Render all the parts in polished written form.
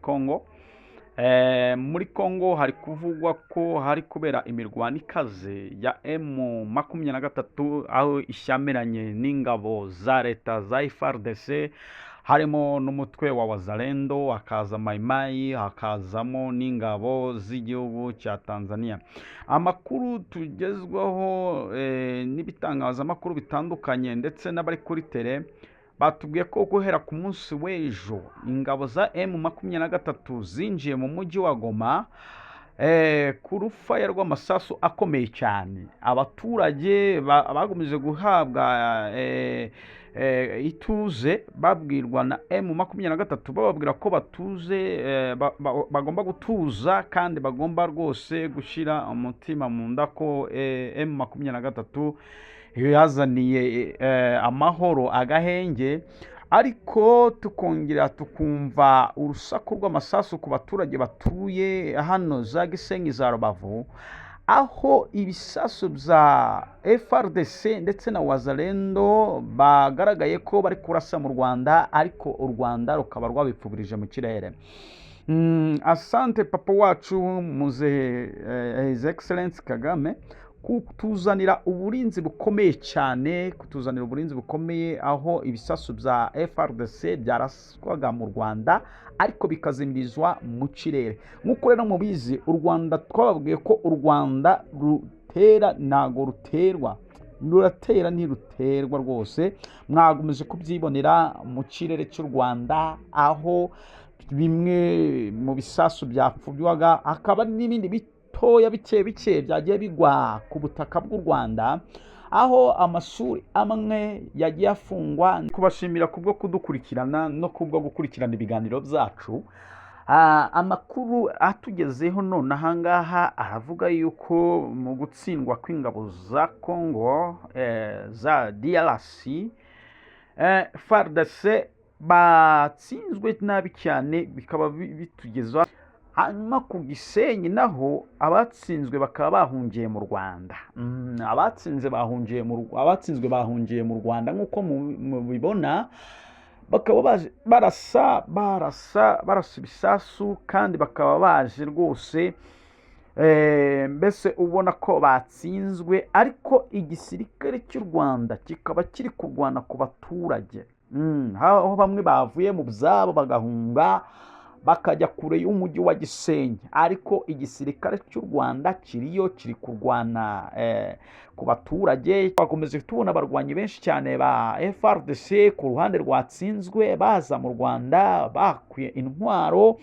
Congo. Muri Congo hari kuvugwa ko hari kubera imirwano ikaze ya M23 aho ishyamiranye n'ingabo za leta za FARDC, harimo n'umutwe wa Wazalendo, hakaza Maimai, hakazamo n'ingabo z'igihugu cya Tanzania. Amakuru tugezwaho n'ibitangazamakuru bitandukanye ndetse n'abari kuri tele batubwiye ko guhera ku munsi w'ejo ingabo za M23 zinjiye mu mujyi wa Goma ku rufaya rw'amasasu akomeye cyane. Abaturage bagomeje guhabwa ituze babwirwa na M23, bababwira ko batuze, bagomba gutuza kandi bagomba rwose gushyira umutima mu nda ko M23 yazaniye amahoro agahenge. Ariko tukongera tukumva urusaku rw'amasasu ku baturage batuye hano za Gisenyi, za Rubavu, aho ibisasu bya FARDC ndetse na Wazalendo bagaragaye ko bari kurasa mu Rwanda, ariko u Rwanda rukaba rwabipfubirije mu kirere. Asante papa wacu muzehe His Excellence Kagame kutuzanira uburinzi bukomeye cyane, kutuzanira uburinzi bukomeye, aho ibisasu bya FARDC byaraswaga mu Rwanda ariko bikazimirizwa mu kirere. Nk'uko rero mubizi, u Rwanda twababwiye ko u Rwanda rutera ntago ruterwa, ruratera ntiruterwa rwose. Mwagomeje kubyibonera mu kirere cy'u Rwanda, aho bimwe mu bisasu byapfubwaga, hakaba n'ibindi bitoya bike bike byagiye bigwa ku butaka bw'u Rwanda, aho amashuri amwe yagiye afungwa. Kubashimira kubwo kudukurikirana no kubwo gukurikirana ibiganiro byacu. Amakuru atugezeho none ahangaha aravuga yuko mu gutsindwa kw'ingabo za Congo za DRC, FARDC batsinzwe nabi cyane, bikaba bitugeza hanyuma ku Gisenyi naho abatsinzwe bakaba bahungiye mu Rwanda. Abatsinzwe bahungiye mu Rwanda nk'uko mubibona, bakaba barasa ibisasu kandi bakaba baje rwose, mbese ubona ko batsinzwe, ariko igisirikare cy'u Rwanda kikaba kiri kurwana ku baturage, aho bamwe bavuye mu byabo bagahunga bakajya kure y'umujyi wa Gisenyi, ariko igisirikare cy'u Rwanda kiriyo kiri kurwana ku baturage. Bakomeje tubona abarwanyi benshi cyane ba FARDC ku ruhande rwatsinzwe baza mu Rwanda bakwiye intwaro,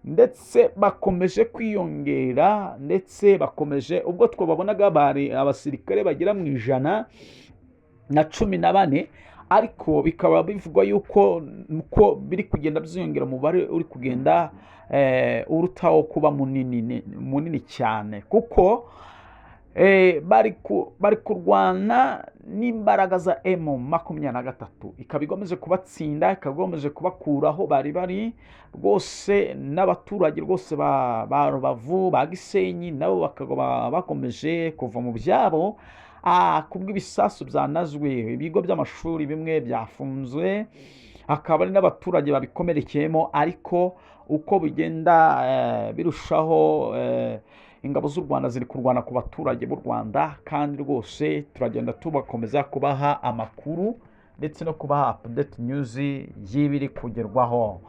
ndetse bakomeje kwiyongera, ndetse bakomeje, ubwo twababonaga bari abasirikare bagera mu 114, ariko bikaba bivugwa yuko uko biri kugenda byiyongera, umubare uri kugenda urutaho kuba munini cyane, kuko bari kurwana n'imbaraga za M23, ikaba igomeje kubatsinda, ikaba igomeje kubakuraho bari rwose. N'abaturage rwose ba Rubavu, ba Gisenyi nabo bakaba bakomeje kuva mu byabo kubw'ibisasu byanazwe. Ibigo by'amashuri bimwe byafunzwe, hakaba ari n'abaturage babikomerekeyemo, ariko uko bigenda birushaho, ingabo z'u Rwanda ziri kurwana ku baturage b'u Rwanda, kandi rwose turagenda tubakomeza kubaha amakuru ndetse no kubaha update news y'ibiri kugerwaho.